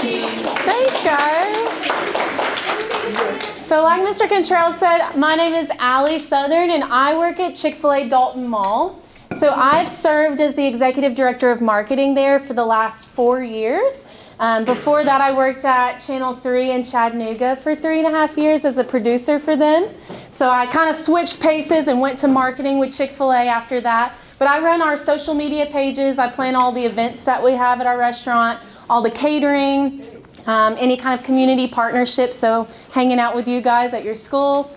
Thanks, guys. So like Mr. Cantrell said, my name is Allie Southern, and I work at Chick-fil-A Dalton Mall. So I've served as the Executive Director of Marketing there for the last 4 years. Before that, I worked at Channel 3 in Chattanooga for 3.5 years as a producer for them. So I kind of switched paces and went to marketing with Chick-fil-A after that. But I run our social media pages. I plan all the events that we have at our restaurant, all the catering, any kind of community partnerships, so hanging out with you guys at your school.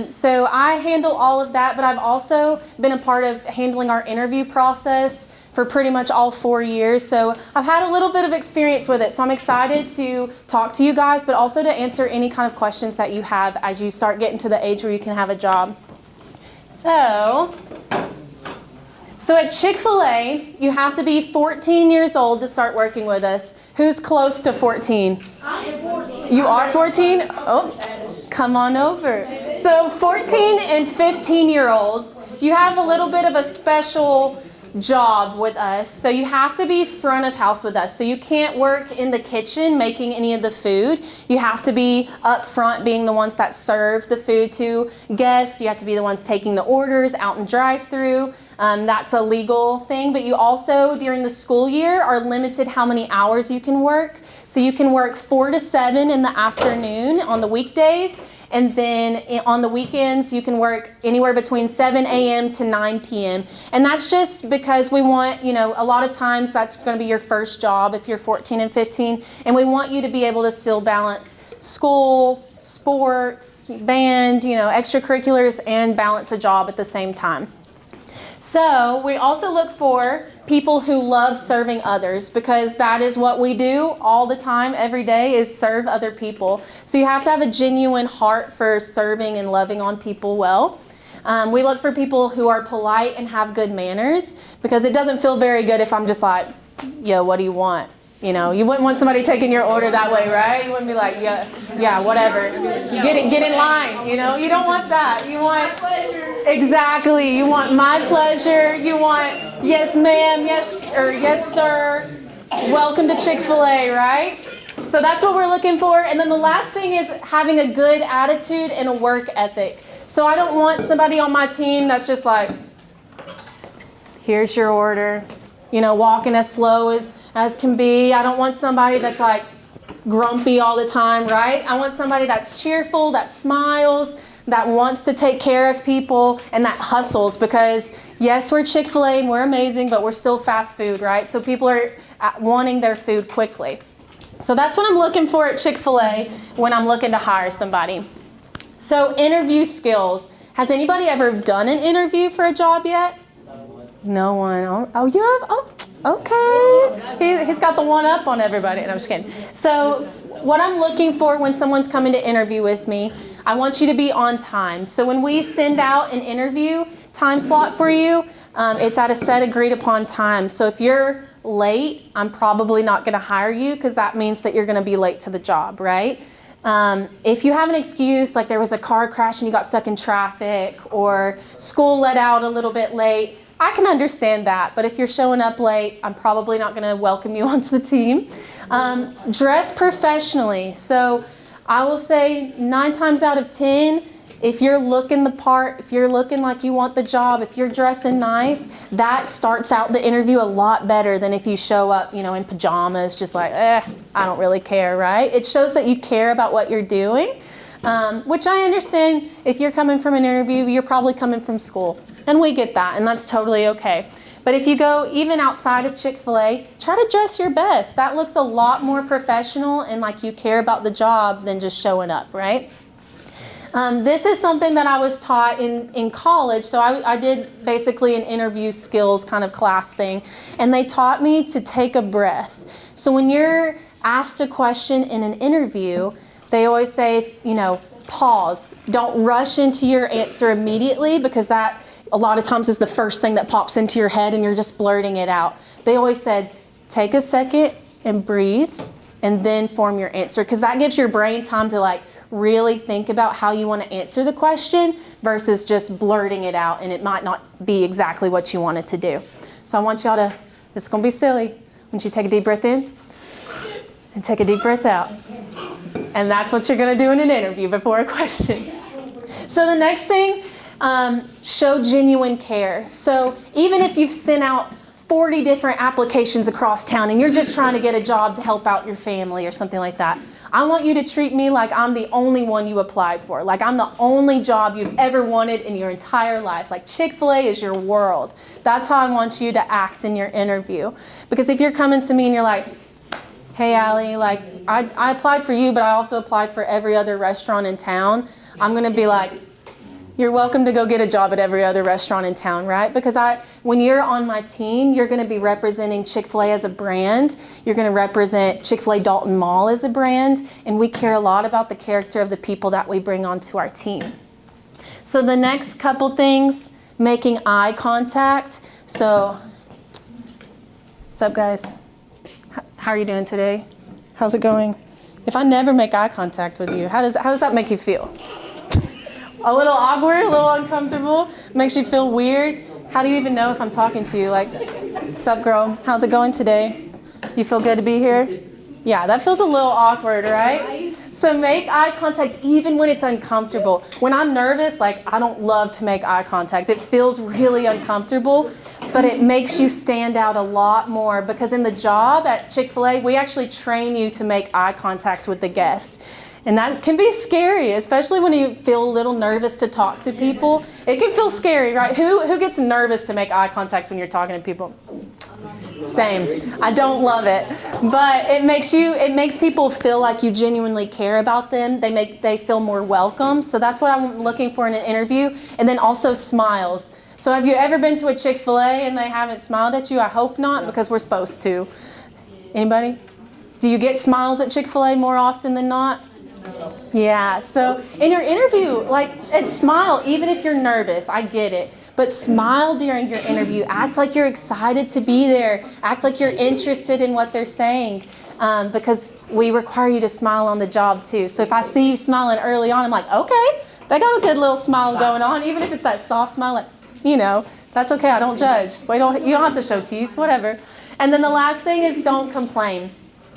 So I handle all of that, but I've also been a part of handling our interview process for pretty much all 4 years. So I've had a little bit of experience with it. So I'm excited to talk to you guys, but also to answer any kind of questions that you have as you start getting to the age where you can have a job. So at Chick-fil-A, you have to be 14 years old to start working with us. Who's close to 14? I am 14. You are 14? Oh, come on over. So 14 and 15-year-olds, you have a little bit of a special job with us. So you have to be front of house with us. So you can't work in the kitchen making any of the food. You have to be up front being the ones that serve the food to guests. You have to be the ones taking the orders out in drive-through. That's a legal thing, but you also, during the school year, are limited how many hours you can work. So you can work 4 to 7 in the afternoon on the weekdays, and then on the weekends, you can work anywhere between 7 a.m. to 9 p.m. And that's just because we want, a lot of times that's going to be your first job if you're 14 and 15, and we want you to be able to still balance school, sports, band, extracurriculars, and balance a job at the same time. So we also look for people who love serving others, because that is what we do all the time, every day, is serve other people. So you have to have a genuine heart for serving and loving on people well. We look for people who are polite and have good manners, because it doesn't feel very good if I'm just like, yo, what do you want? You wouldn't want somebody taking your order that way, right? You wouldn't be like, yeah, whatever. Get in line, You don't want that. You want, exactly, you want my pleasure. You want, yes, ma'am, yes, sir. Welcome to Chick-fil-A, right? So that's what we're looking for. And then the last thing is having a good attitude and a work ethic. So I don't want somebody on my team that's just like, here's your order, walking as slow as can be. I don't want somebody that's like grumpy all the time, right? I want somebody that's cheerful, that smiles, that wants to take care of people, and that hustles, because yes, we're Chick-fil-A and we're amazing, but we're still fast food, right? So people are wanting their food quickly. So that's what I'm looking for at Chick-fil-A when I'm looking to hire somebody. So interview skills. Has anybody ever done an interview for a job yet? No one. Oh, you have? Oh, okay. He's got the one up on everybody. And I'm just kidding. So what I'm looking for when someone's coming to interview with me, I want you to be on time. So when we send out an interview time slot for you, it's at a set agreed upon time. So if you're late, I'm probably not going to hire you, because that means that you're going to be late to the job, right? If you have an excuse, like there was a car crash and you got stuck in traffic, or school let out a little bit late, I can understand that. But if you're showing up late, I'm probably not going to welcome you onto the team. Dress professionally. So I will say 9 times out of 10, if you're looking the part, if you're looking like you want the job, if you're dressing nice, that starts out the interview a lot better than if you show up, in pajamas, just like, I don't really care, right? It shows that you care about what you're doing, which I understand. If you're coming from an interview, you're probably coming from school, and we get that, and that's totally okay. But if you go even outside of Chick-fil-A, try to dress your best. That looks a lot more professional and like you care about the job than just showing up, right? This is something that I was taught in college. So I did basically an interview skills kind of class thing, and they taught me to take a breath. So when you're asked a question in an interview, they always say, pause. Don't rush into your answer immediately, because that a lot of times is the first thing that pops into your head and you're just blurting it out. They always said, take a second and breathe, and then form your answer, because that gives your brain time to really think about how you want to answer the question versus just blurting it out, and it might not be exactly what you wanted to do. So I want y'all to, it's going to be silly, I want you to take a deep breath in And take a deep breath out. And that's what you're going to do in an interview before a question. So the next thing, show genuine care. So even if you've sent out 40 different applications across town and you're just trying to get a job to help out your family or something like that, I want you to treat me like I'm the only one you applied for, like I'm the only job you've ever wanted in your entire life. Like Chick-fil-A is your world. That's how I want you to act in your interview. Because if you're coming to me and you're like, hey, Allie, like I applied for you, but I also applied for every other restaurant in town, I'm going to be like, you're welcome to go get a job at every other restaurant in town, right? Because when you're on my team, you're going to be representing Chick-fil-A as a brand. You're going to represent Chick-fil-A Dalton Mall as a brand. And we care a lot about the character of the people that we bring onto our team. So the next couple things, making eye contact. So, what's up, guys? How are you doing today? How's it going? If I never make eye contact with you, how does that make you feel? A little awkward, a little uncomfortable, makes you feel weird. How do you even know if I'm talking to you? Like, sup girl, how's it going today? You feel good to be here? Yeah, that feels a little awkward, right? So make eye contact even when it's uncomfortable. When I'm nervous, like I don't love to make eye contact. It feels really uncomfortable, but it makes you stand out a lot more because in the job at Chick-fil-A, we actually train you to make eye contact with the guest. And that can be scary, especially when you feel a little nervous to talk to people. It can feel scary, right? Who gets nervous to make eye contact when you're talking to people? Same. I don't love it. But it makes people feel like you genuinely care about them. They feel more welcome. So that's what I'm looking for in an interview. And then also smiles. So have you ever been to a Chick-fil-A and they haven't smiled at you? I hope not, because we're supposed to. Anybody? Do you get smiles at Chick-fil-A more often than not? Yeah, so in your interview, smile even if you're nervous. I get it. But smile during your interview. Act like you're excited to be there. Act like you're interested in what they're saying. Because we require you to smile on the job too. So if I see you smiling early on, I'm like, okay, they got a good little smile going on. Even if it's that soft smile, like, that's okay. I don't judge. You don't have to show teeth, whatever. And then the last thing is don't complain.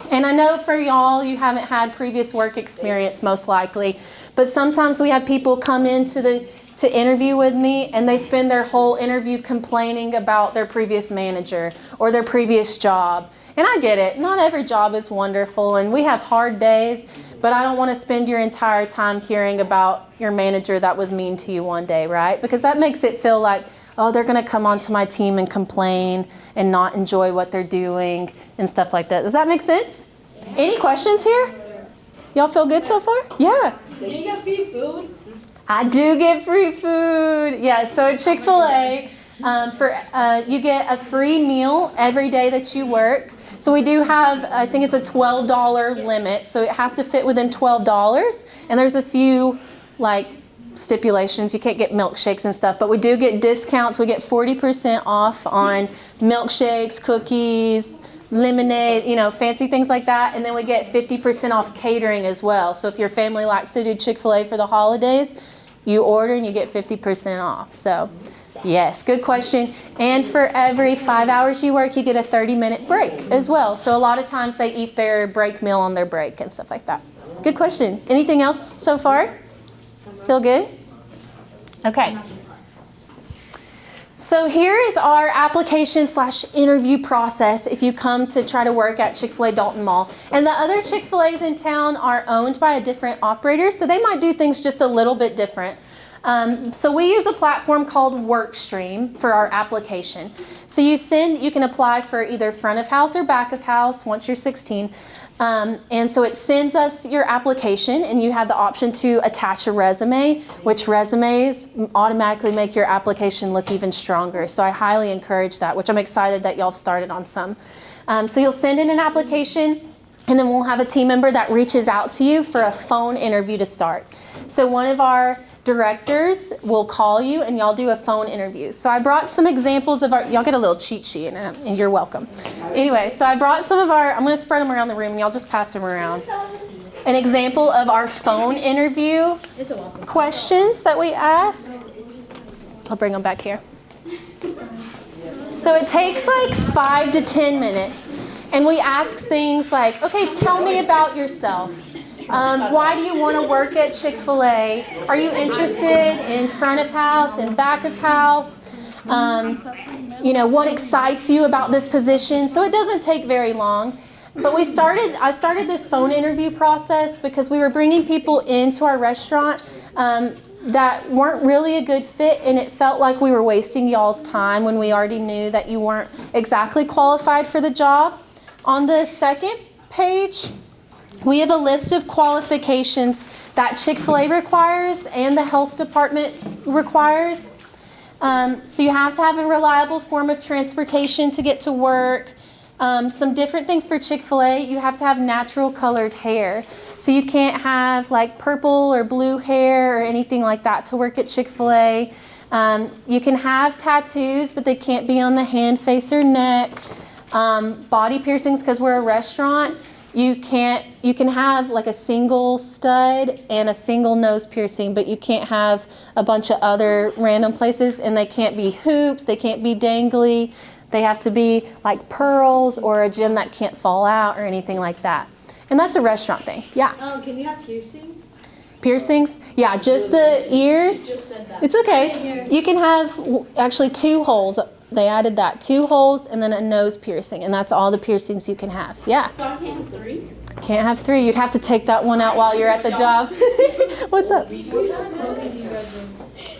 And I know for y'all, you haven't had previous work experience most likely, but sometimes we have people come in to interview with me and they spend their whole interview complaining about their previous manager or their previous job. And I get it. Not every job is wonderful and we have hard days, but I don't want to spend your entire time hearing about your manager that was mean to you one day, right? Because that makes it feel like, oh, they're going to come onto my team and complain and not enjoy what they're doing and stuff like that. Does that make sense? Any questions here? Y'all feel good so far? Yeah. Do you get free food? I do get free food. Yeah, so at Chick-fil-A, you get a free meal every day that you work. So we do have, I think it's a $12 limit, so it has to fit within $12. And there's a few, stipulations. You can't get milkshakes and stuff, but we do get discounts. We get 40% off on milkshakes, cookies, lemonade, fancy things like that. And then we get 50% off catering as well. So if your family likes to do Chick-fil-A for the holidays, you order and you get 50% off. So yes, good question. And for every 5 hours you work, you get a 30-minute break as well. So a lot of times they eat their break meal on their break and stuff like that. Good question. Anything else so far? Feel good? Okay. So here is our application/interview process if you come to try to work at Chick-fil-A Dalton Mall. And the other Chick-fil-A's in town are owned by a different operator, so they might do things just a little bit different. So we use a platform called WorkStream for our application. So you can apply for either front of house or back of house once you're 16. And so it sends us your application and you have the option to attach a resume, which resumes automatically make your application look even stronger. So I highly encourage that, which I'm excited that y'all have started on some. So you'll send in an application and then we'll have a team member that reaches out to you for a phone interview to start. So one of our directors will call you and y'all do a phone interview. So I brought some examples of y'all get a little cheat sheet and you're welcome. Anyway, so I brought some of I'm going to spread them around the room and y'all just pass them around. An example of our phone interview questions that we ask. I'll bring them back here. So it takes 5 to 10 minutes. And we ask things like, okay, tell me about yourself. Why do you want to work at Chick-fil-A? Are you interested in front of house and back of house? What excites you about this position? So it doesn't take very long. But I started this phone interview process because we were bringing people into our restaurant that weren't really a good fit, and it felt like we were wasting y'all's time when we already knew that you weren't exactly qualified for the job. On the second page, we have a list of qualifications that Chick-fil-A requires and the health department requires. So you have to have a reliable form of transportation to get to work. Some different things for Chick-fil-A, you have to have natural colored hair. So you can't have like purple or blue hair or anything like that to work at Chick-fil-A. You can have tattoos, but they can't be on the hand, face, or neck. Body piercings, because we're a restaurant, you can have like a single stud and a single nose piercing, but you can't have a bunch of other random places, and they can't be hoops, they can't be dangly. They have to be like pearls or a gem that can't fall out or anything like that. And that's a restaurant thing. Yeah. Can you have piercings? Piercings? Yeah, just the ears. It's okay. You can have actually 2 holes. They added that, 2 holes and then a nose piercing, and that's all the piercings you can have. Yeah. So I can't have 3? Can't have 3. You'd have to take that one out while you're at the job. What's up?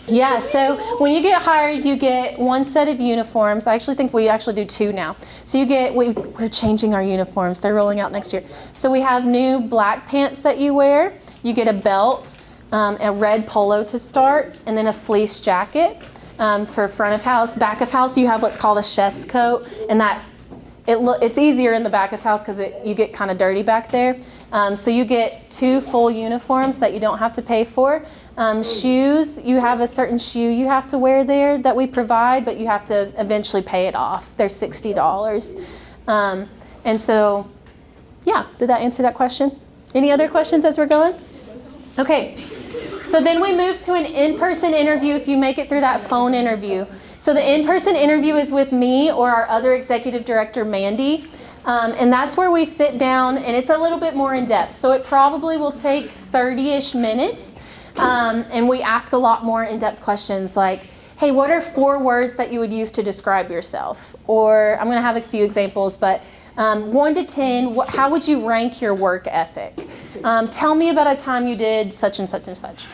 Yeah, so when you get hired, you get 1 set of uniforms. I actually think we actually do 2 now. So we're changing our uniforms. They're rolling out next year. So we have new black pants that you wear. You get a belt, a red polo to start, and then a fleece jacket for front of house. Back of house, you have what's called a chef's coat, and it's easier in the back of house because you get kind of dirty back there. So you get 2 full uniforms that you don't have to pay for. Shoes, you have a certain shoe you have to wear there that we provide, but you have to eventually pay it off. They're $60. And so, yeah, did that answer that question? Any other questions as we're going? Okay, so then we move to an in-person interview if you make it through that phone interview. So the in-person interview is with me or our other executive director, Mandy. And that's where we sit down, and it's a little bit more in depth. So it probably will take 30-ish minutes. And we ask a lot more in-depth questions like, hey, what are 4 words that you would use to describe yourself? Or I'm going to have a few examples, but 1 to 10, how would you rank your work ethic? Tell me about a time you did such and such and such.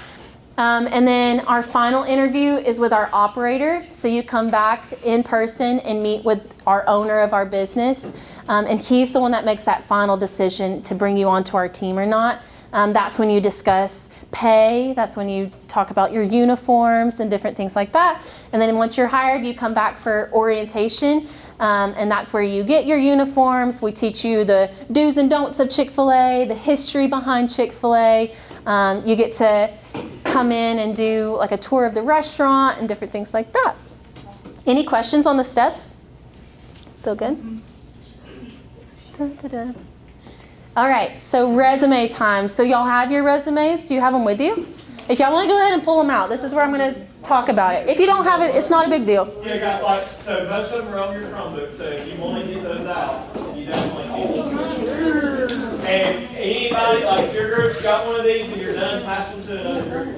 And then our final interview is with our operator. So you come back in person and meet with our owner of our business. And he's the one that makes that final decision to bring you onto our team or not. That's when you discuss pay. That's when you talk about your uniforms and different things like that. And then once you're hired, you come back for orientation. And that's where you get your uniforms. We teach you the do's and don'ts of Chick-fil-A, the history behind Chick-fil-A. You get to come in and do like a tour of the restaurant and different things like that. Any questions on the steps? Feel good? Da-da-da. All right, so resume time. So y'all have your resumes? Do you have them with you? If y'all want to go ahead and pull them out, this is where I'm going to talk about it. If you don't have it, it's not a big deal. Yeah, so most of them are on your Chromebook, so if you want to get those out, you definitely can. And anybody, if your group's got one of these and you're done, pass them to another group.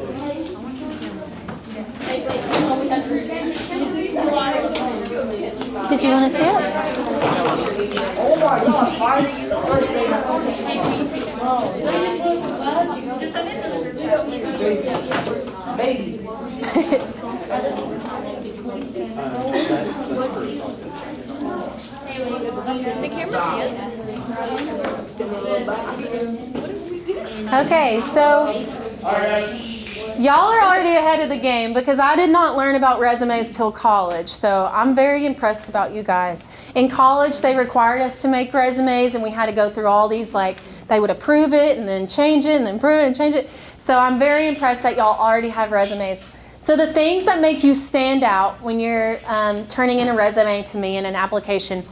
Did you want to see it? Oh my God, baby. The camera sees us. Okay, so y'all are already ahead of the game because I did not learn about resumes till college. So I'm very impressed about you guys. In college, they required us to make resumes, and we had to go through all these, they would approve it and then change it and then approve it and change it. So I'm very impressed that y'all already have resumes. So the things that make you stand out when you're turning in a resume to me in an application,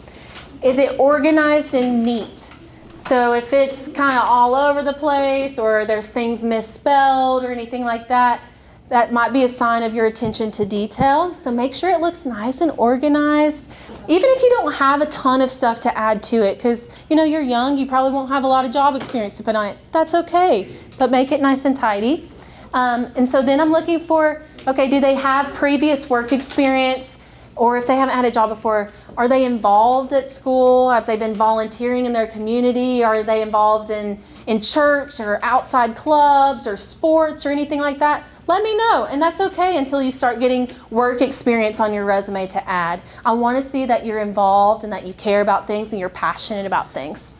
is it organized and neat? So if it's kind of all over the place or there's things misspelled or anything like that, That might be a sign of your attention to detail. So make sure it looks nice and organized. Even if you don't have a ton of stuff to add to it, because you're young, you probably won't have a lot of job experience to put on it. That's okay, but make it nice and tidy. And so then I'm looking for, okay, do they have previous work experience? Or if they haven't had a job before, are they involved at school? Have they been volunteering in their community? Are they involved in church or outside clubs or sports or anything like that? Let me know, and that's okay until you start getting work experience on your resume to add. I want to see that you're involved and that you care about things and you're passionate about things.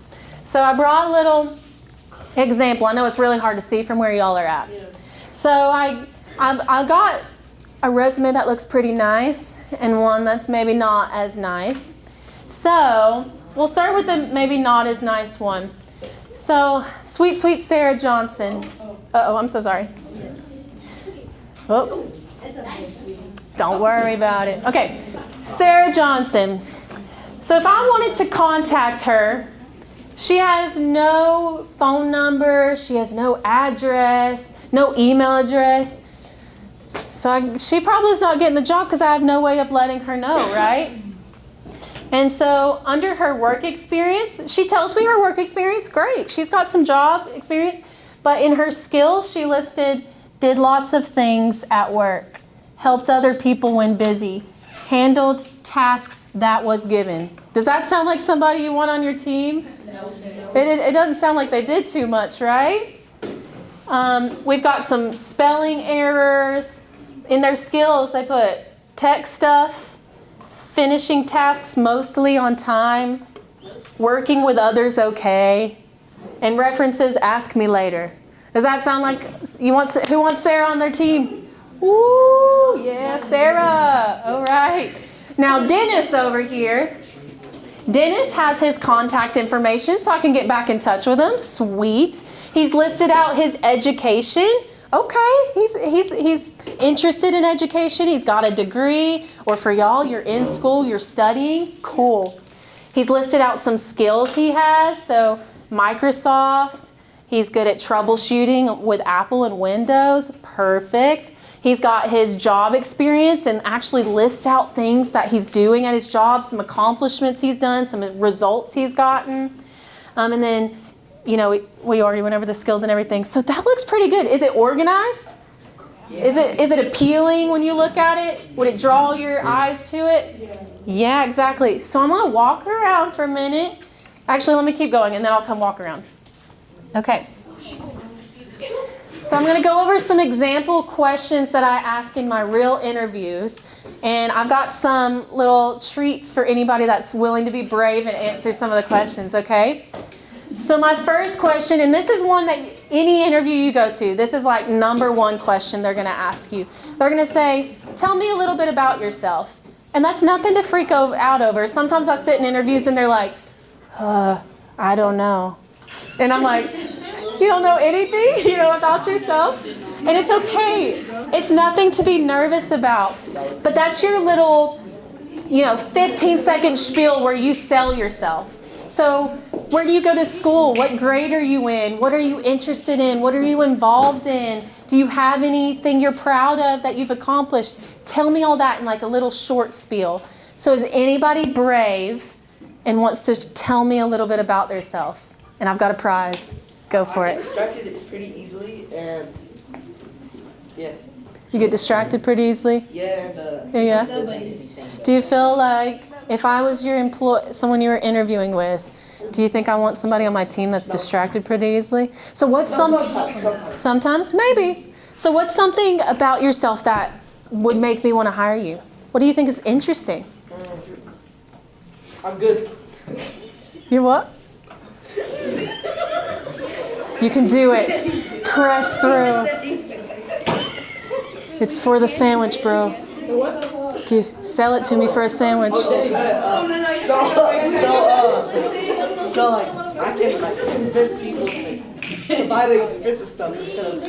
So I brought a little example. I know it's really hard to see from where y'all are at. So I got a resume that looks pretty nice and one that's maybe not as nice. So we'll start with the maybe not as nice one. So sweet Sarah Johnson. Uh-oh, I'm so sorry. Oh, don't worry about it. Okay, Sarah Johnson. So if I wanted to contact her, she has no phone number, she has no address, no email address. So she probably is not getting the job because I have no way of letting her know, right? And so under her work experience, she tells me her work experience, great. She's got some job experience, but in her skills, she listed, did lots of things at work, helped other people when busy, handled tasks that was given. Does that sound like somebody you want on your team? No. It doesn't sound like they did too much, right? We've got some spelling errors. In their skills, they put tech stuff, finishing tasks mostly on time, working with others okay, and references ask me later. Does that sound like who wants Sarah on their team? Ooh, yeah, Sarah. All right. Now Dennis over here. Dennis has his contact information so I can get back in touch with him. Sweet. He's listed out his education. Okay, he's interested in education. He's got a degree, or for y'all, you're in school, you're studying. Cool. He's listed out some skills he has. So Microsoft, he's good at troubleshooting with Apple and Windows. Perfect. He's got his job experience and actually lists out things that he's doing at his job, some accomplishments he's done, some results he's gotten. And then, we already went over the skills and everything. So that looks pretty good. Is it organized? Yeah. Is it appealing when you look at it? Would it draw your eyes to it? Yeah, exactly. So I'm going to walk around for a minute. Actually, let me keep going and then I'll come walk around. Okay. So I'm going to go over some example questions that I ask in my real interviews. And I've got some little treats for anybody that's willing to be brave and answer some of the questions, okay? So my first question, and this is one that any interview you go to, this is like number one question they're going to ask you. They're going to say, tell me a little bit about yourself. And that's nothing to freak out over. Sometimes I sit in interviews and they're like, I don't know. And I'm like, you don't know anything, about yourself? And it's okay. It's nothing to be nervous about. But that's your little, 15-second spiel where you sell yourself. So where do you go to school? What grade are you in? What are you interested in? What are you involved in? Do you have anything you're proud of that you've accomplished? Tell me all that in like a little short spiel. So is anybody brave and wants to tell me a little bit about themselves? And I've got a prize. Go for it. I get distracted pretty easily, and yeah. You get distracted pretty easily? Yeah. Yeah. Do you feel like if I was your someone you were interviewing with, do you think I want somebody on my team that's distracted pretty easily? So what's sometimes maybe. So what's something about yourself that would make me want to hire you? What do you think is interesting? I'm good. You're what? You can do it. Press through. It's for the sandwich, bro. Sell it to me for a sandwich. So I can convince people to buy the expensive stuff instead of.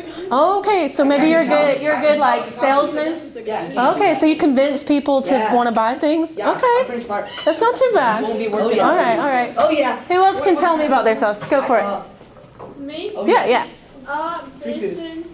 Okay, so maybe you're good like salesman. Yeah. Okay, so you convince people to want to buy things. Yeah, Okay, I'm pretty smart. that's not too bad. Won't be All working. right. Oh yeah. Who else can tell me about themselves? Go for it. Me? Yeah. Vision.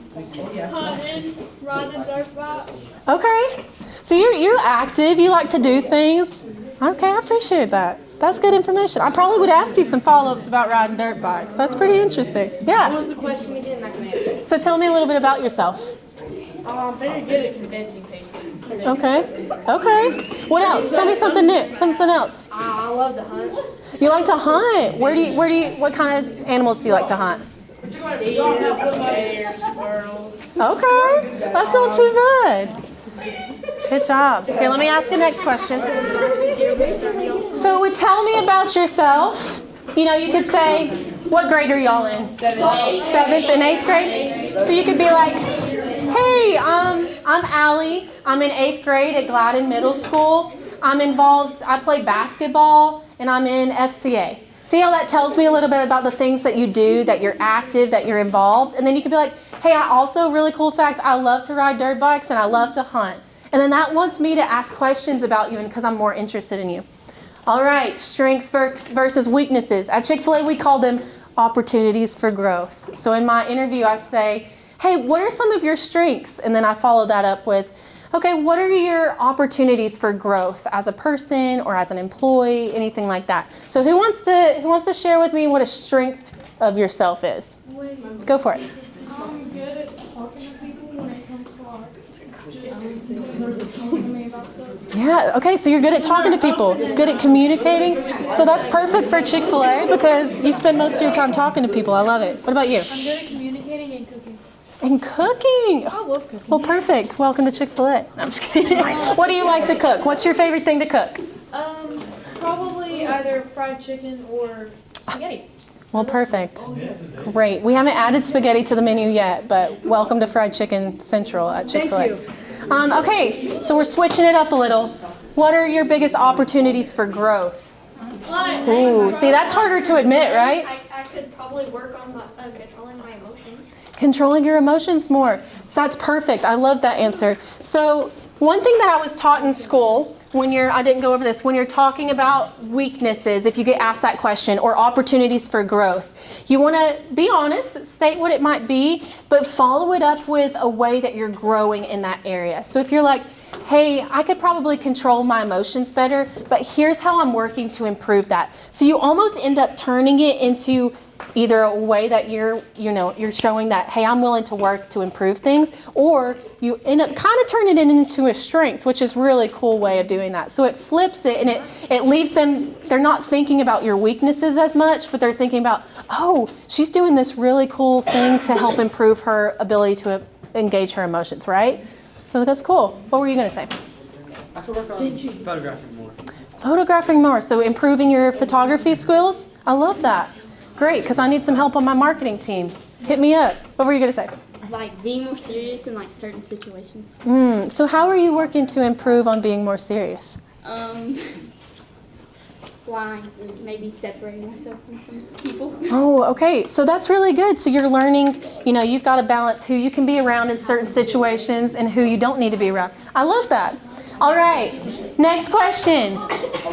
Hunting, riding dirt bikes. Okay. So you're active. You like to do things. Okay, I appreciate that. That's good information. I probably would ask you some follow-ups about riding dirt bikes. That's pretty interesting. What Yeah. was the question again? I can answer. So tell me a little bit about yourself. I'm very good at convincing people. Okay. Okay. What else? Tell me something new. Something else. I love to hunt. You like to hunt. What kind of animals do you like to hunt? Deer, bears, squirrels. Okay. That's not too bad. Good job. Okay, let me ask the next question. So tell me about yourself. You know, you could say, what grade are y'all in? 7th and 8th grade? So you could be like, hey, I'm Allie. I'm in 8th grade at Gladden Middle School. I'm involved, I play basketball, and I'm in FCA. See how that tells me a little bit about the things that you do, that you're active, that you're involved. And then you could be like, hey, I also, really cool fact, I love to ride dirt bikes and I love to hunt. And then that wants me to ask questions about you and because I'm more interested in you. All right, strengths versus weaknesses. At Chick-fil-A, we call them opportunities for growth. So in my interview, I say, hey, what are some of your strengths? And then I follow that up with, okay, what are your opportunities for growth as a person or as an employee, anything like that? So who wants to share with me what a strength of yourself is? Go for it. I'm good at talking to people when it comes to just talking to me about stuff. Yeah, okay, so you're good at talking to people, good at communicating. So that's perfect for Chick-fil-A because you spend most of your time talking to people. I love it. What about you? I'm good at communicating and cooking. And cooking. I love cooking. Well, perfect. Welcome to Chick-fil-A. No, I'm just kidding. What do you like to cook? What's your favorite thing to cook? Probably either fried chicken or spaghetti. Well, perfect. Great. We haven't added spaghetti to the menu yet, but welcome to Fried Chicken Central at Chick-fil-A. Okay, so we're switching it up a little. What are your biggest opportunities for growth? Ooh, see, that's harder to admit, right? I could probably work on controlling my emotions. Controlling your emotions more. So that's perfect. I love that answer. So one thing that I was taught in school, I didn't go over this, when you're talking about weaknesses, if you get asked that question, or opportunities for growth, you want to be honest, state what it might be, but follow it up with a way that you're growing in that area. So if you're like, hey, I could probably control my emotions better, but here's how I'm working to improve that. So you almost end up turning it into either a way that you're showing that, hey, I'm willing to work to improve things, or you end up kind of turning it into a strength, which is really cool way of doing that. So it flips it and it leaves them, they're not thinking about your weaknesses as much, but they're thinking about, oh, she's doing this really cool thing to help improve her ability to engage her emotions, right? So that's cool. What were you going to say? I could work on photographing more. Photographing more, so improving your photography skills? I love that. Great, because I need some help on my marketing team. Hit me up. What were you going to say? Like being more serious in like certain situations. So how are you working to improve on being more serious? Lying, maybe separating myself from some people. Oh, okay. So that's really good. So you're learning, you've got to balance who you can be around in certain situations and who you don't need to be around. I love that. All right. Next question.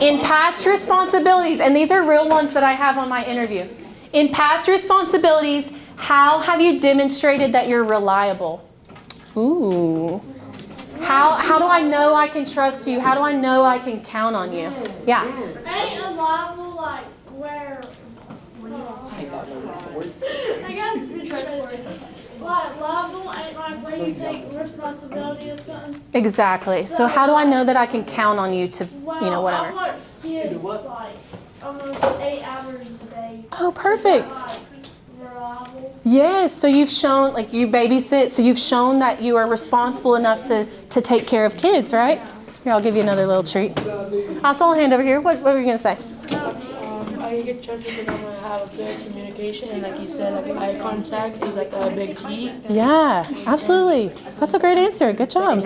In past responsibilities, and these are real ones that I have on my interview. In past responsibilities, how have you demonstrated that you're reliable? Ooh. How do I know I can trust you? How do I know I can count on you? Yeah. Ain't reliable like where I guess trustworthy. Like liable ain't like where you take responsibility of something. Exactly. So how do I know that I can count on you to, Well, whatever? I watch kids like almost 8 hours a day. Oh, perfect. Like reliable. Yes, so you've shown, like you babysit, so you've shown that you are responsible enough to take care of kids, right? Here, I'll give you another little treat. I saw a hand over here. What were you going to say? I get trust because I'm going to have a good communication, and like you said, like eye contact is like a big key. Yeah, absolutely. That's a great answer. Good job.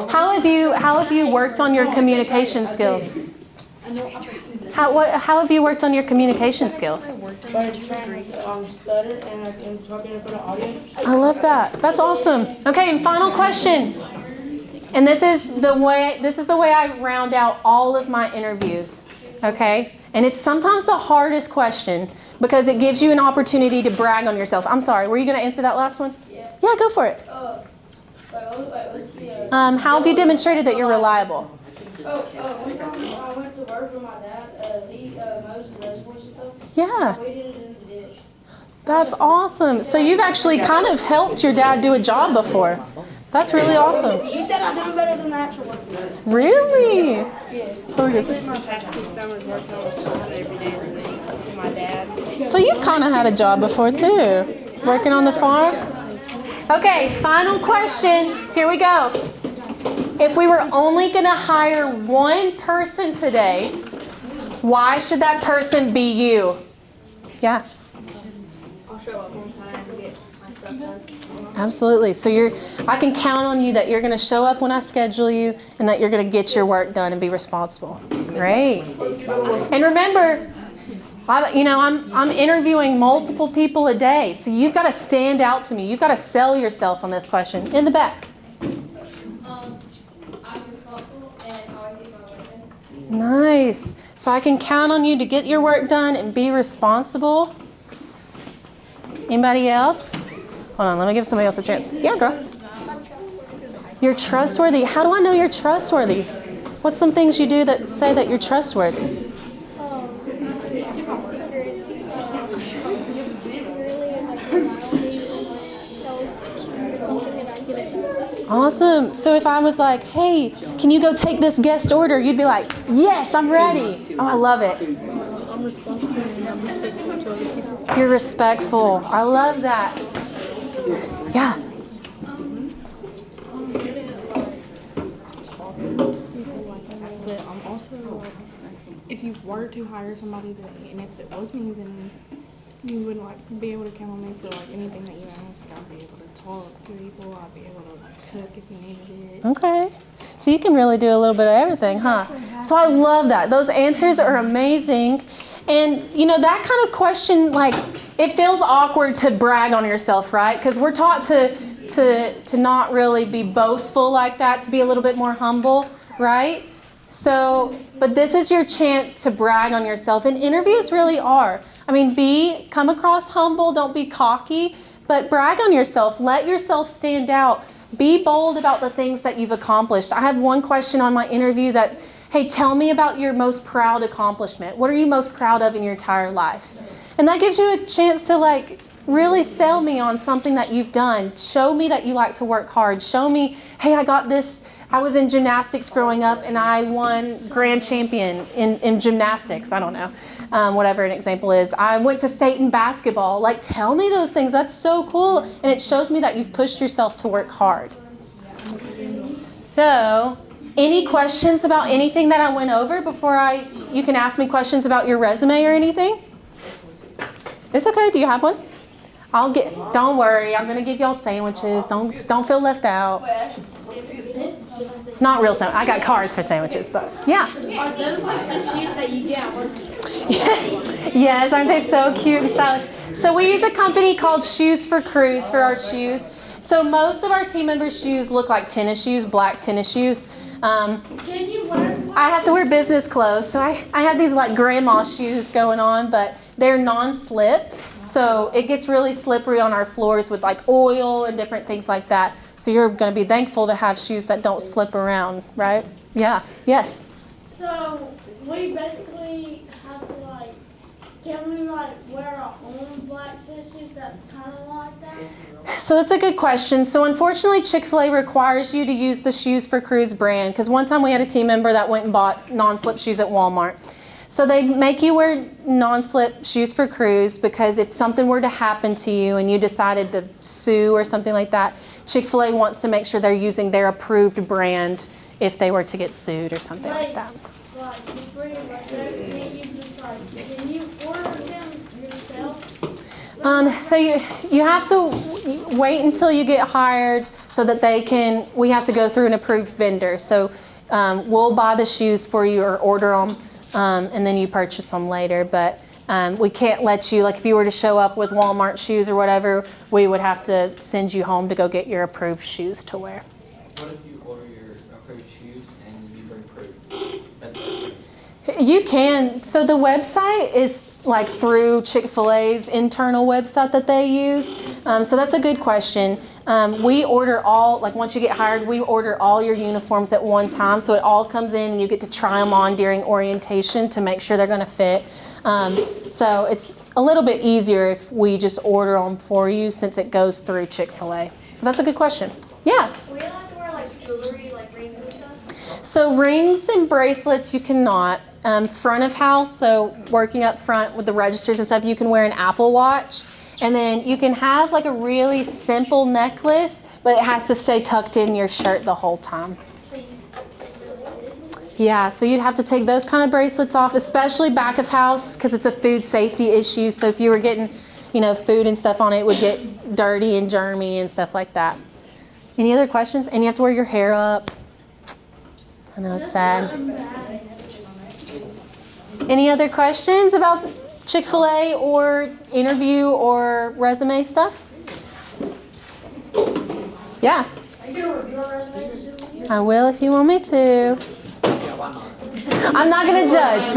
How have you worked on your communication skills? How have you worked on your communication skills? By trying to stutter and like I'm talking in front of audience. I love that. That's awesome. Okay, and final question. And this is the way I round out all of my interviews. Okay? And it's sometimes the hardest question because it gives you an opportunity to brag on yourself. I'm sorry, were you going to answer that last one? Yeah. Yeah, go for it. What's the, How have you demonstrated that you're reliable? one time I went to work with my dad, he mows the reservoirs and stuff. Yeah, We did it in the ditch. that's awesome. So you've actually kind of helped your dad do a job before. That's really awesome. You said I'm doing better than the actual work. Really? Oh, you're- My past 2 summers working on the farm every day of the week with my dad. So you've kind of had a job before too, working on the farm? Okay, final question. Here we go. If we were only going to hire one person today, why should that person be you? Yeah, I'll show up on time and get my stuff done. absolutely. So I can count on you that you're going to show up when I schedule you and that you're going to get your work done and be responsible. Great. And remember, I'm interviewing multiple people a day, so you've got to stand out to me. You've got to sell yourself on this question. In the back. I'm responsible and always get my work done. Nice. So I can count on you to get your work done and be responsible. Anybody else? Hold on, let me give somebody else a chance. Yeah, girl. You're trustworthy. How do I know you're trustworthy? What's some things you do that say that you're trustworthy? Awesome. So if I was like, hey, can you go take this guest order? You'd be like, yes, I'm ready. Oh, I love it. I'm responsible and I'm respectful to other people. You're respectful. I love that. Yeah. But I'm also like, if you were to hire somebody today, and if it was me, then you would like be able to count on me for like anything that you ask. I'd be able to talk to people. I'd be able to like cook if you needed it. Okay. So you can really do a little bit of everything, huh? So I love that. Those answers are amazing. And, that kind of question, like, it feels awkward to brag on yourself, right? Because we're taught to not really be boastful like that, to be a little bit more humble, right? So, but this is your chance to brag on yourself. And interviews really are. I mean, come across humble, don't be cocky, but brag on yourself. Let yourself stand out. Be bold about the things that you've accomplished. I have one question on my interview that, hey, tell me about your most proud accomplishment. What are you most proud of in your entire life? And that gives you a chance to like really sell me on something that you've done. Show me that you like to work hard. Show me, hey, I got this. I was in gymnastics growing up and I won grand champion in gymnastics. I don't know, whatever an example is. I went to state in basketball. Like, tell me those things. That's so cool. And it shows me that you've pushed yourself to work hard. So, any questions about anything that I went over before you can ask me questions about your resume or anything? It's okay. Do you have one? Don't worry. I'm going to give y'all sandwiches. Don't feel left out. Not real sandwiches. I got cards for sandwiches, but yeah. Are those like the shoes that you get at work? Yes, aren't they so cute and stylish? So we use a company called Shoes for Crews for our shoes. So most of our team members' shoes look like tennis shoes, black tennis shoes. Can you wear I have to wear business clothes, so I have these like grandma shoes going on, but they're non-slip, so it gets really slippery on our floors with like oil and different things like that. So you're going to be thankful to have shoes that don't slip around, right? Yeah. Yes. So we basically have to like, can we like wear our own black tissues that kind of like that? So that's a good question. So unfortunately, Chick-fil-A requires you to use the Shoes for Crews brand, because one time we had a team member that went and bought non-slip shoes at Walmart. So they make you wear non-slip Shoes for Crews because if something were to happen to you and you decided to sue or something like that, Chick-fil-A wants to make sure they're using their approved brand if they were to get sued or something like that. Like before you like can't you just like, can you order them yourself? So you have to wait until you get hired so that we have to go through an approved vendor. So we'll buy the shoes for you or order them, and then you purchase them later. But we can't let you, like if you were to show up with Walmart shoes or whatever, we would have to send you home to go get your approved shoes to wear. What if you order your approved shoes and you bring proof? You can. So the website is like through Chick-fil-A's internal website that they use? So that's a good question. We order all, like once you get hired, we order all your uniforms at one time. So it all comes in and you get to try them on during orientation to make sure they're going to fit. So it's a little bit easier if we just order them for you since it goes through Chick-fil-A. That's a good question. Yeah? Are we allowed to wear like jewelry, like rings and stuff? So rings and bracelets you cannot. Front of house, so working up front with the registers and stuff, you can wear an Apple Watch. And then you can have like a really simple necklace, but it has to stay tucked in your shirt the whole time. Yeah, so you'd have to take those kind of bracelets off, especially back of house, because it's a food safety issue. So if you were getting, food and stuff on it, it would get dirty and germy and stuff like that. Any other questions? And you have to wear your hair up. I know it's sad. Any other questions about Chick-fil-A or interview or resume stuff? Yeah. Are you gonna review our resumes? I will if you want me to. I'm not going to judge.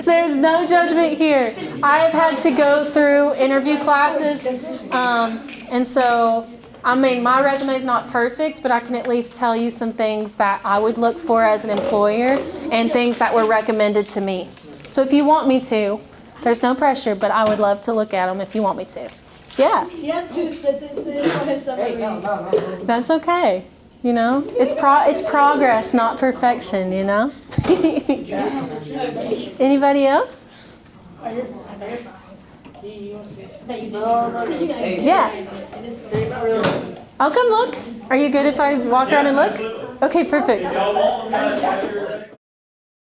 There's no judgment here. I've had to go through interview classes, and so, my resume is not perfect, but I can at least tell you some things that I would look for as an employer and things that were recommended to me. So if you want me to, there's no pressure, but I would love to look at them if you want me to. Yeah. She has 2 sentences on his summary. That's okay. It's progress, not perfection, Anybody else? Yeah. I'll come look. Are you good if I walk around and look? Okay, perfect. Y'all want them kind of